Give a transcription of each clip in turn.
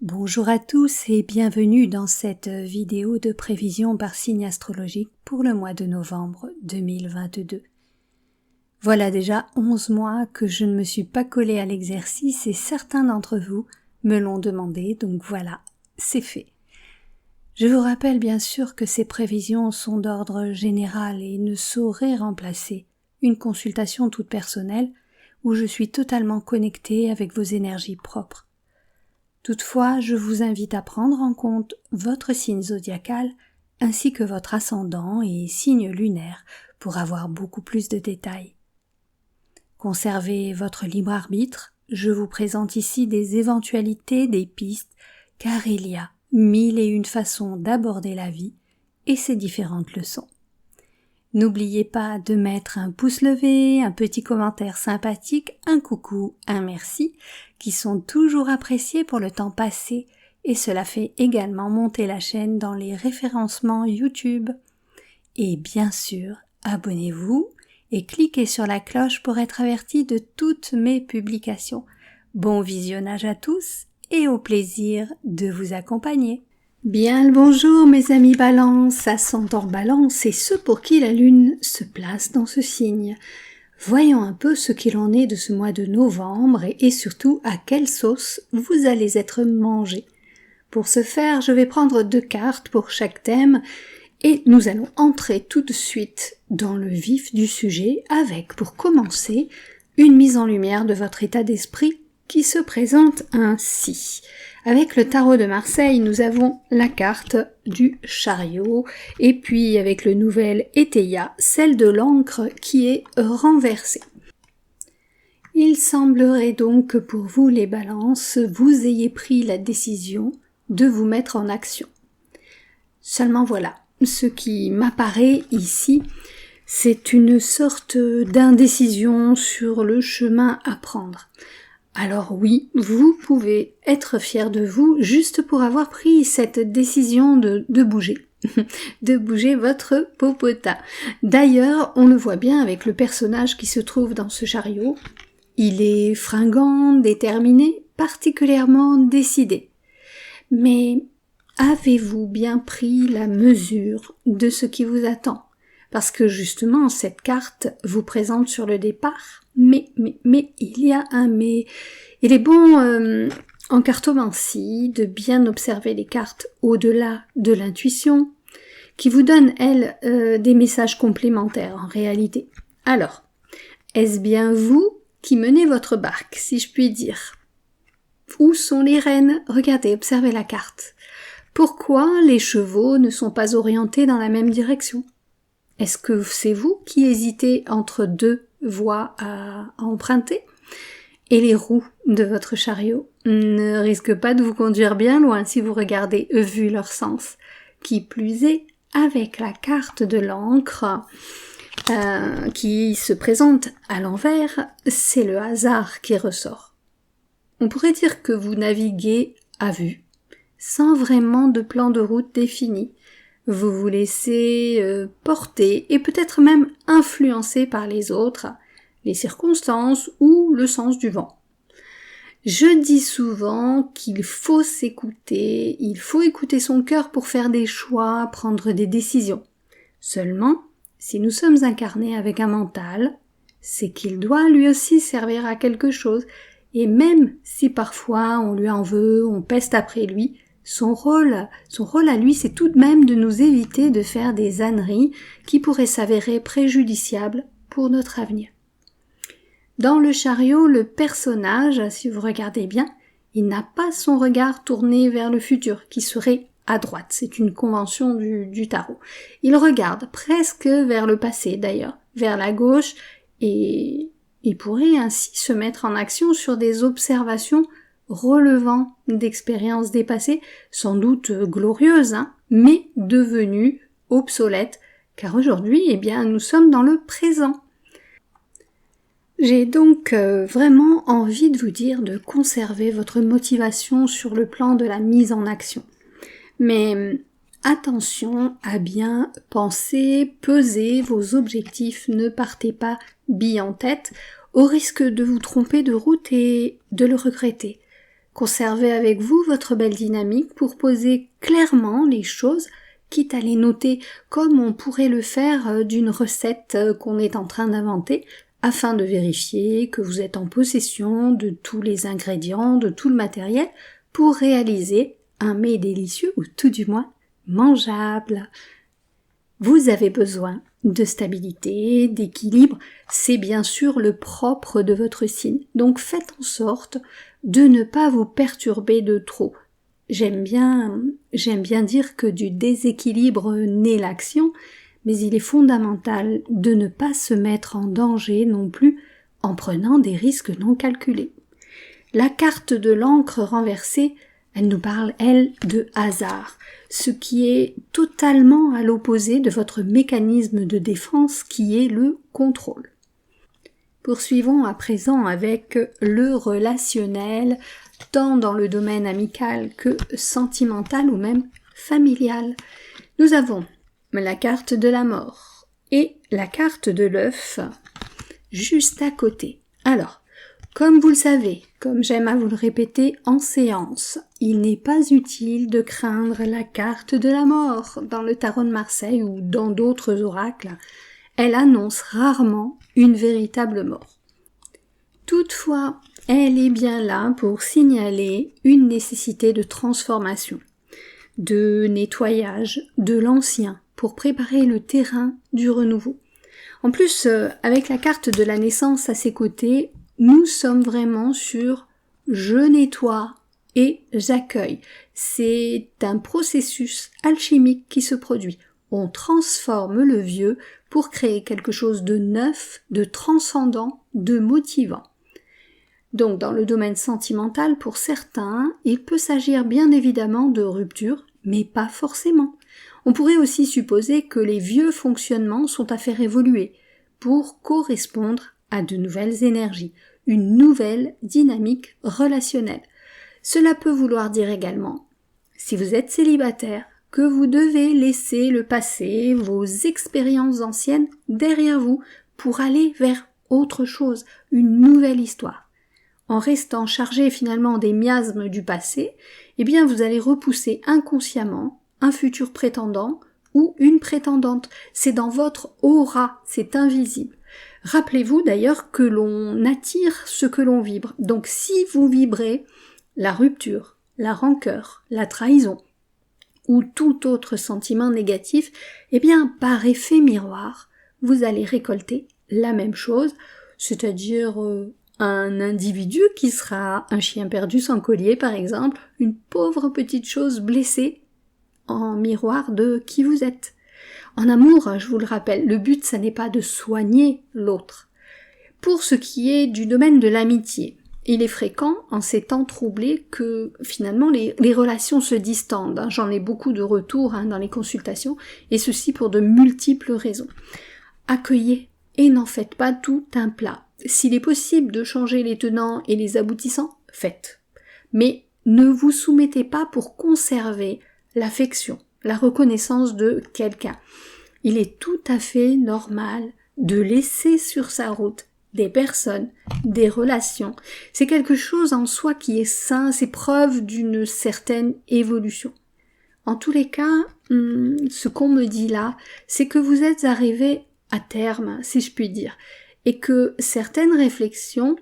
Bonjour à tous et bienvenue dans cette vidéo de prévision par signe astrologique pour le mois de novembre 2022. Voilà déjà 11 mois que je ne me suis pas collée à l'exercice et certains d'entre vous me l'ont demandé, donc voilà, c'est fait. Je vous rappelle bien sûr que ces prévisions sont d'ordre général et ne sauraient remplacer une consultation toute personnelle où je suis totalement connectée avec vos énergies propres. Toutefois, je vous invite à prendre en compte votre signe zodiacal ainsi que votre ascendant et signe lunaire pour avoir beaucoup plus de détails. Conservez votre libre arbitre, je vous présente ici des éventualités, des pistes, car il y a 1001 façons d'aborder la vie et ses différentes leçons. N'oubliez pas de mettre un pouce levé, un petit commentaire sympathique, un coucou, un merci, qui sont toujours appréciés pour le temps passé et cela fait également monter la chaîne dans les référencements YouTube. Et bien sûr, abonnez-vous et cliquez sur la cloche pour être averti de toutes mes publications. Bon visionnage à tous et au plaisir de vous accompagner. Bien le bonjour mes amis Balance, ascendant Balance et ceux pour qui la lune se place dans ce signe. Voyons un peu ce qu'il en est de ce mois de novembre et surtout à quelle sauce vous allez être mangés. Pour ce faire, je vais prendre 2 cartes pour chaque thème et nous allons entrer tout de suite dans le vif du sujet avec, pour commencer, une mise en lumière de votre état d'esprit qui se présente ainsi. Avec le tarot de Marseille, nous avons la carte du chariot et puis avec le nouvel Étéia, celle de l'encre qui est renversée. Il semblerait donc que pour vous les balances, vous ayez pris la décision de vous mettre en action. Seulement voilà, ce qui m'apparaît ici, c'est une sorte d'indécision sur le chemin à prendre. Alors oui, vous pouvez être fier de vous juste pour avoir pris cette décision de bouger, de bouger votre popotin. D'ailleurs, on le voit bien avec le personnage qui se trouve dans ce chariot. Il est fringant, déterminé, particulièrement décidé. Mais avez-vous bien pris la mesure de ce qui vous attend ? Parce que justement, cette carte vous présente sur le départ, mais, il y a un mais. Il est bon en cartomancie de bien observer les cartes au-delà de l'intuition, qui vous donnent, elles, des messages complémentaires en réalité. Alors, est-ce bien vous qui menez votre barque, si je puis dire ? Où sont les rênes ? Regardez, observez la carte. Pourquoi les chevaux ne sont pas orientés dans la même direction ? Est-ce que c'est vous qui hésitez entre 2 voies à emprunter ? Et les roues de votre chariot ne risquent pas de vous conduire bien loin si vous regardez vu leur sens. Qui plus est, avec la carte de l'encre qui se présente à l'envers, c'est le hasard qui ressort. On pourrait dire que vous naviguez à vue, sans vraiment de plan de route défini. Vous vous laissez porter et peut-être même influencer par les autres, les circonstances ou le sens du vent. Je dis souvent qu'il faut s'écouter, il faut écouter son cœur pour faire des choix, prendre des décisions. Seulement, si nous sommes incarnés avec un mental, c'est qu'il doit lui aussi servir à quelque chose, et même si parfois on lui en veut, on peste après lui, son rôle à lui, c'est tout de même de nous éviter de faire des âneries qui pourraient s'avérer préjudiciables pour notre avenir. Dans le chariot, le personnage, si vous regardez bien, il n'a pas son regard tourné vers le futur, qui serait à droite. C'est une convention du tarot. Il regarde presque vers le passé d'ailleurs, vers la gauche, et il pourrait ainsi se mettre en action sur des observations relevant d'expériences dépassées, sans doute glorieuses, mais devenues obsolètes, car aujourd'hui, nous sommes dans le présent. J'ai donc vraiment envie de vous dire de conserver votre motivation sur le plan de la mise en action. Mais attention à bien penser, peser vos objectifs, ne partez pas bille en tête, au risque de vous tromper de route et de le regretter. Conservez avec vous votre belle dynamique pour poser clairement les choses, quitte à les noter comme on pourrait le faire d'une recette qu'on est en train d'inventer, afin de vérifier que vous êtes en possession de tous les ingrédients, de tout le matériel, pour réaliser un mets délicieux, ou tout du moins mangeable. Vous avez besoin de stabilité, d'équilibre, c'est bien sûr le propre de votre signe. Donc faites en sorte de ne pas vous perturber de trop. J'aime bien dire que du déséquilibre naît l'action, mais il est fondamental de ne pas se mettre en danger non plus en prenant des risques non calculés. La carte de l'encre renversée, elle nous parle, elle, de hasard, ce qui est totalement à l'opposé de votre mécanisme de défense qui est le contrôle. Poursuivons à présent avec le relationnel, tant dans le domaine amical que sentimental ou même familial. Nous avons la carte de la mort et la carte de l'œuf juste à côté. Alors, comme vous le savez, comme j'aime à vous le répéter en séance, il n'est pas utile de craindre la carte de la mort dans le tarot de Marseille ou dans d'autres oracles. Elle annonce rarement une véritable mort. Toutefois, elle est bien là pour signaler une nécessité de transformation, de nettoyage de l'ancien pour préparer le terrain du renouveau. En plus, avec la carte de la naissance à ses côtés, nous sommes vraiment sur « je nettoie et j'accueille ». C'est un processus alchimique qui se produit. On transforme le vieux pour créer quelque chose de neuf, de transcendant, de motivant. Donc dans le domaine sentimental, pour certains, il peut s'agir bien évidemment de rupture, mais pas forcément. On pourrait aussi supposer que les vieux fonctionnements sont à faire évoluer pour correspondre à de nouvelles énergies, une nouvelle dynamique relationnelle. Cela peut vouloir dire également, si vous êtes célibataire, que vous devez laisser le passé, vos expériences anciennes derrière vous pour aller vers autre chose, une nouvelle histoire. En restant chargé finalement des miasmes du passé, eh bien vous allez repousser inconsciemment un futur prétendant ou une prétendante. C'est dans votre aura, c'est invisible. Rappelez-vous d'ailleurs que l'on attire ce que l'on vibre. Donc si vous vibrez la rupture, la rancœur, la trahison ou tout autre sentiment négatif, eh bien par effet miroir, vous allez récolter la même chose, c'est-à-dire un individu qui sera un chien perdu sans collier par exemple, une pauvre petite chose blessée en miroir de qui vous êtes. En amour, je vous le rappelle, le but, ça n'est pas de soigner l'autre. Pour ce qui est du domaine de l'amitié, il est fréquent, en ces temps troublés, que finalement les relations se distendent. J'en ai beaucoup de retours dans les consultations, et ceci pour de multiples raisons. Accueillez et n'en faites pas tout un plat. S'il est possible de changer les tenants et les aboutissants, faites. Mais ne vous soumettez pas pour conserver l'affection, la reconnaissance de quelqu'un. Il est tout à fait normal de laisser sur sa route des personnes, des relations. C'est quelque chose en soi qui est sain, c'est preuve d'une certaine évolution. En tous les cas, ce qu'on me dit là, c'est que vous êtes arrivé à terme, si je puis dire, et que certaines réflexions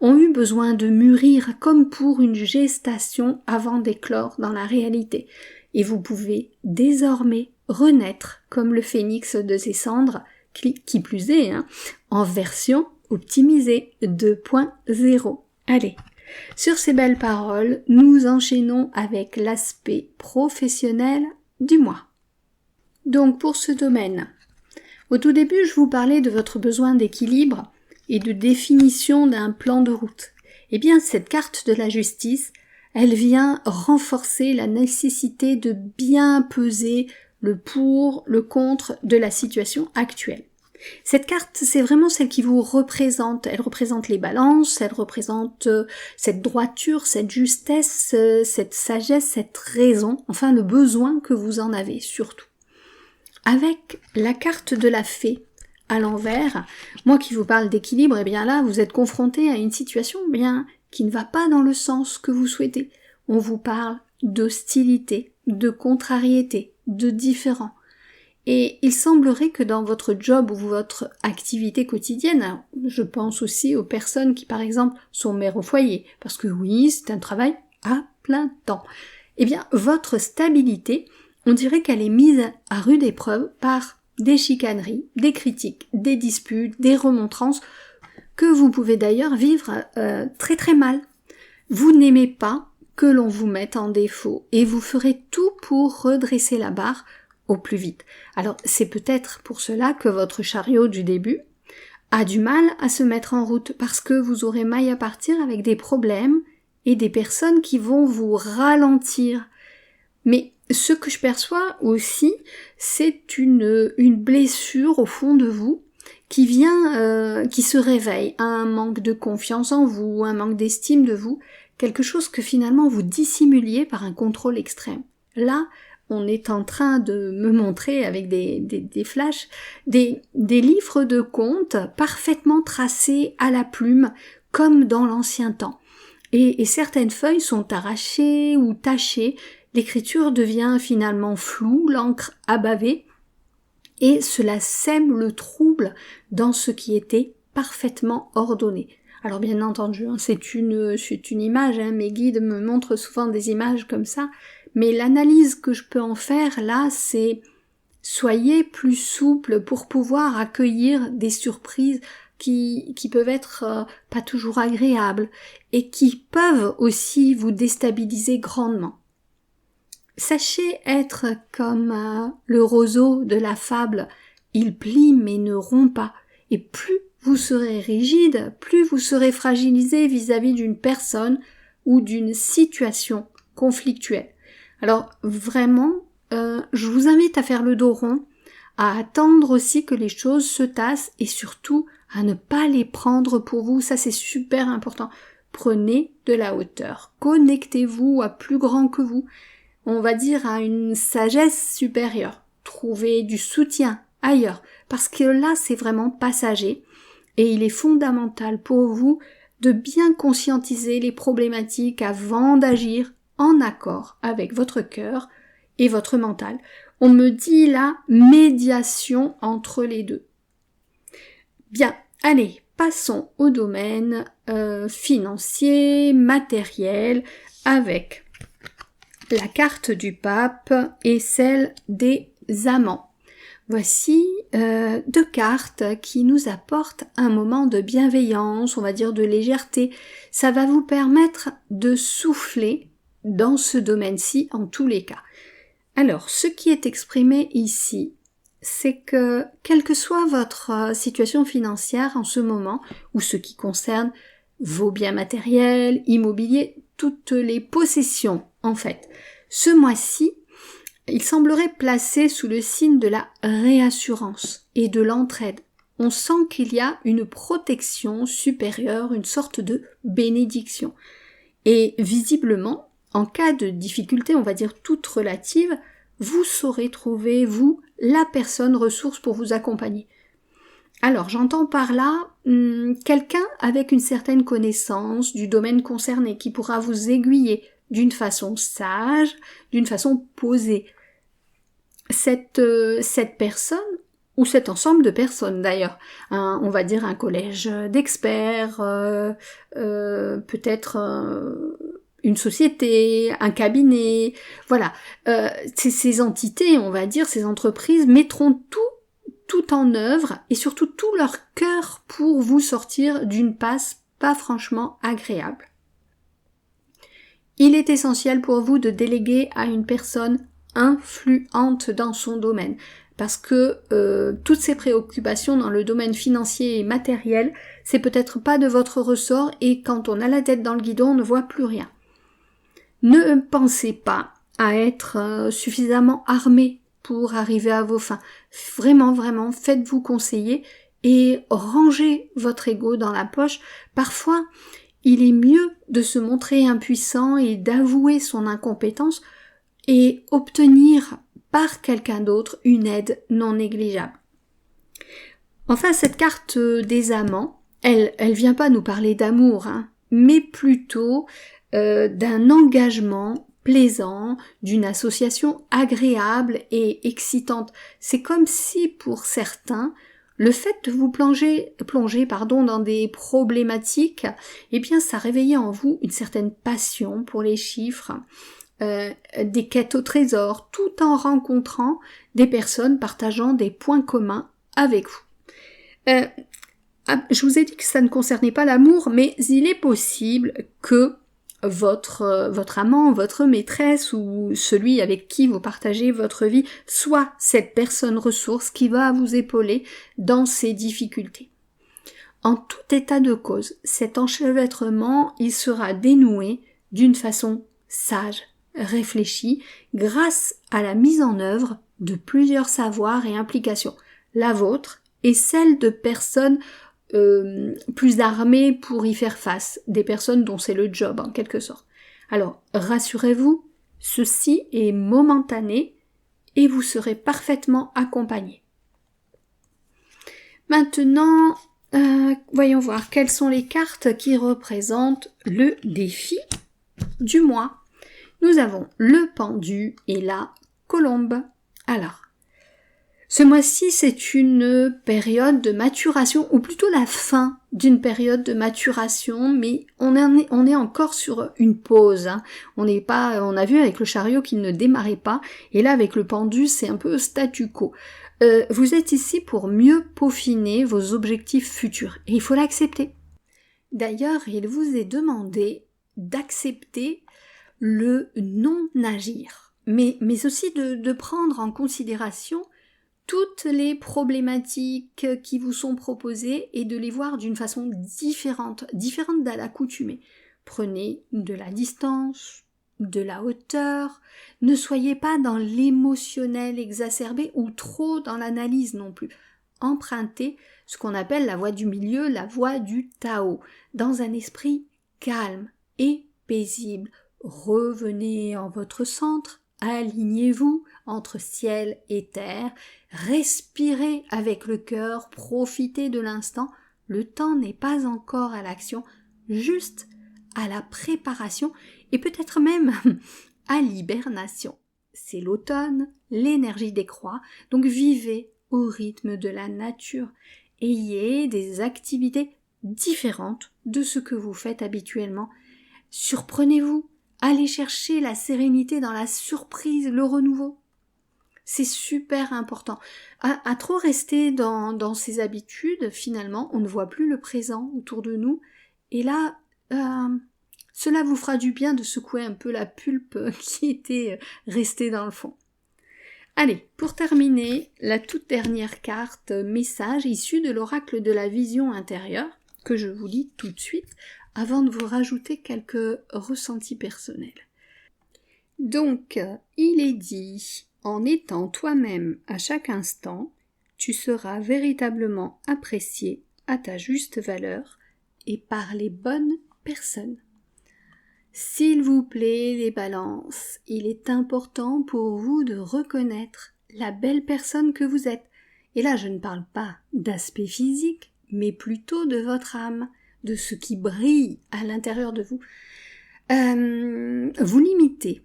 ont eu besoin de mûrir comme pour une gestation avant d'éclore dans la réalité. Et vous pouvez désormais renaître comme le phénix de ses cendres, qui plus est, en version optimisée 2.0. Allez, sur ces belles paroles, nous enchaînons avec l'aspect professionnel du mois. Donc pour ce domaine, au tout début, je vous parlais de votre besoin d'équilibre et de définition d'un plan de route. Eh bien, cette carte de la justice, elle vient renforcer la nécessité de bien peser le pour, le contre de la situation actuelle. Cette carte, c'est vraiment celle qui vous représente. Elle représente les balances, elle représente cette droiture, cette justesse, cette sagesse, cette raison, enfin le besoin que vous en avez surtout. Avec la carte de la fée à l'envers, moi qui vous parle d'équilibre, eh bien là, vous êtes confronté à une situation bien qui ne va pas dans le sens que vous souhaitez. On vous parle d'hostilité, de contrariété, de différend. Et il semblerait que dans votre job ou votre activité quotidienne, alors je pense aussi aux personnes qui par exemple sont mères au foyer, parce que oui, c'est un travail à plein temps. Eh bien, votre stabilité, on dirait qu'elle est mise à rude épreuve par des chicaneries, des critiques, des disputes, des remontrances, que vous pouvez d'ailleurs vivre très très mal. Vous n'aimez pas que l'on vous mette en défaut et vous ferez tout pour redresser la barre au plus vite. Alors c'est peut-être pour cela que votre chariot du début a du mal à se mettre en route parce que vous aurez maille à partir avec des problèmes et des personnes qui vont vous ralentir. Mais ce que je perçois aussi, c'est une blessure au fond de vous qui vient, qui se réveille, un manque de confiance en vous, un manque d'estime de vous, quelque chose que finalement vous dissimuliez par un contrôle extrême. Là, on est en train de me montrer avec des flashs, des livres de contes parfaitement tracés à la plume, comme dans l'ancien temps. Et certaines feuilles sont arrachées ou tachées, l'écriture devient finalement floue, l'encre abavée, et cela sème le trouble dans ce qui était parfaitement ordonné. Alors bien entendu, c'est une image, mes guides me montrent souvent des images comme ça, mais l'analyse que je peux en faire là, c'est soyez plus souple pour pouvoir accueillir des surprises qui peuvent être pas toujours agréables et qui peuvent aussi vous déstabiliser grandement. Sachez être comme le roseau de la fable, il plie mais ne rompt pas, et plus vous serez rigide, plus vous serez fragilisé vis-à-vis d'une personne ou d'une situation conflictuelle. Alors vraiment, je vous invite à faire le dos rond, à attendre aussi que les choses se tassent et surtout à ne pas les prendre pour vous, ça c'est super important. Prenez de la hauteur, connectez-vous à plus grand que vous, on va dire à une sagesse supérieure, trouvez du soutien ailleurs, parce que là c'est vraiment passager et il est fondamental pour vous de bien conscientiser les problématiques avant d'agir en accord avec votre cœur et votre mental. On me dit la médiation entre les deux. Bien, allez, passons au domaine financier, matériel, avec la carte du pape et celle des amants. Voici deux cartes qui nous apportent un moment de bienveillance, on va dire de légèreté. Ça va vous permettre de souffler dans ce domaine-ci en tous les cas. Alors, ce qui est exprimé ici, c'est que, quelle que soit votre situation financière en ce moment, ou ce qui concerne vos biens matériels, immobiliers, toutes les possessions, en fait, ce mois-ci, il semblerait placé sous le signe de la réassurance et de l'entraide. On sent qu'il y a une protection supérieure, une sorte de bénédiction. Et visiblement, en cas de difficulté, on va dire toute relative, vous saurez trouver, vous, la personne ressource pour vous accompagner. Alors, j'entends par là quelqu'un avec une certaine connaissance du domaine concerné qui pourra vous aiguiller d'une façon sage, d'une façon posée. Cette personne, ou cet ensemble de personnes d'ailleurs, on va dire un collège d'experts, peut-être une société, un cabinet, voilà. Ces entités, on va dire, ces entreprises mettront tout en œuvre et surtout tout leur cœur pour vous sortir d'une passe pas franchement agréable. Il est essentiel pour vous de déléguer à une personne influente dans son domaine, parce que toutes ces préoccupations dans le domaine financier et matériel, c'est peut-être pas de votre ressort et quand on a la tête dans le guidon, on ne voit plus rien. Ne pensez pas à être suffisamment armé pour arriver à vos fins. Vraiment, faites-vous conseiller et rangez votre ego dans la poche. Parfois, il est mieux de se montrer impuissant et d'avouer son incompétence et obtenir par quelqu'un d'autre une aide non négligeable. Enfin, cette carte des amants, elle vient pas nous parler d'amour, mais plutôt d'un engagement plaisant, d'une association agréable et excitante. C'est comme si pour certains, le fait de vous plonger dans des problématiques, eh bien ça réveillait en vous une certaine passion pour les chiffres, des quêtes au trésor, tout en rencontrant des personnes partageant des points communs avec vous. Je vous ai dit que ça ne concernait pas l'amour, mais il est possible que votre amant, votre maîtresse ou celui avec qui vous partagez votre vie soit cette personne ressource qui va vous épauler dans ces difficultés. En tout état de cause, cet enchevêtrement, il sera dénoué d'une façon sage, réfléchie, grâce à la mise en œuvre de plusieurs savoirs et implications, la vôtre et celle de personnes plus armées pour y faire face, des personnes dont c'est le job en quelque sorte. Alors, rassurez-vous, ceci est momentané et vous serez parfaitement accompagné. Maintenant, voyons voir quelles sont les cartes qui représentent le défi du mois. Nous avons le pendu et la colombe. Alors, ce mois-ci, c'est une période de maturation, ou plutôt la fin d'une période de maturation, mais on est encore sur une pause. Hein. On a vu avec le chariot qu'il ne démarrait pas, et là avec le pendu, c'est un peu statu quo. Vous êtes ici pour mieux peaufiner vos objectifs futurs, et il faut l'accepter. D'ailleurs, il vous est demandé d'accepter le non-agir, mais aussi de prendre en considération toutes les problématiques qui vous sont proposées et de les voir d'une façon différente d'à l'accoutumée. Prenez de la distance, de la hauteur, ne soyez pas dans l'émotionnel exacerbé ou trop dans l'analyse non plus. Empruntez ce qu'on appelle la voie du milieu, la voie du Tao, dans un esprit calme et paisible. Revenez en votre centre, alignez-vous entre ciel et terre, respirez avec le cœur, profitez de l'instant, le temps n'est pas encore à l'action, juste à la préparation et peut-être même à l'hibernation. C'est l'automne, l'énergie décroît, donc vivez au rythme de la nature, ayez des activités différentes de ce que vous faites habituellement, surprenez-vous, allez chercher la sérénité dans la surprise, le renouveau. C'est super important. À trop rester dans ses habitudes, finalement, on ne voit plus le présent autour de nous. Et là, cela vous fera du bien de secouer un peu la pulpe qui était restée dans le fond. Allez, pour terminer, la toute dernière carte, message issu de l'oracle de la vision intérieure, que je vous lis tout de suite, avant de vous rajouter quelques ressentis personnels. Donc, il est dit, en étant toi-même à chaque instant, tu seras véritablement apprécié à ta juste valeur et par les bonnes personnes. S'il vous plaît, les balances, il est important pour vous de reconnaître la belle personne que vous êtes. Et là, je ne parle pas d'aspect physique, mais plutôt de votre âme, de ce qui brille à l'intérieur de vous. Vous limitez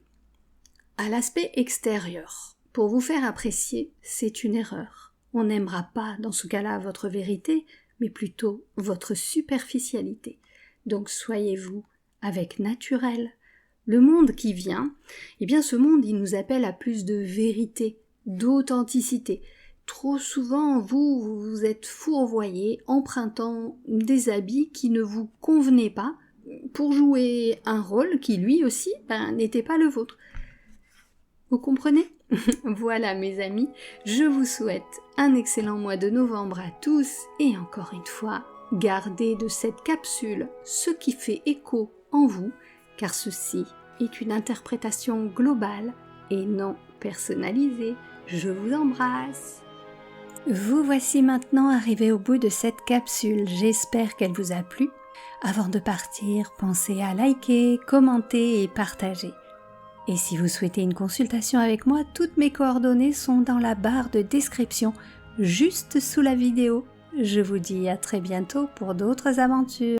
à l'aspect extérieur. Pour vous faire apprécier, c'est une erreur. On n'aimera pas dans ce cas-là votre vérité, mais plutôt votre superficialité. Donc soyez-vous avec naturel. Le monde qui vient, eh bien ce monde il nous appelle à plus de vérité, d'authenticité. Trop souvent, vous êtes fourvoyé, empruntant des habits qui ne vous convenaient pas pour jouer un rôle qui lui aussi n'était pas le vôtre. Vous comprenez ? Voilà mes amis, je vous souhaite un excellent mois de novembre à tous et encore une fois, gardez de cette capsule ce qui fait écho en vous, car ceci est une interprétation globale et non personnalisée. Je vous embrasse. Vous voici maintenant arrivé au bout de cette capsule, j'espère qu'elle vous a plu. Avant de partir, pensez à liker, commenter et partager. Et si vous souhaitez une consultation avec moi, toutes mes coordonnées sont dans la barre de description, juste sous la vidéo. Je vous dis à très bientôt pour d'autres aventures.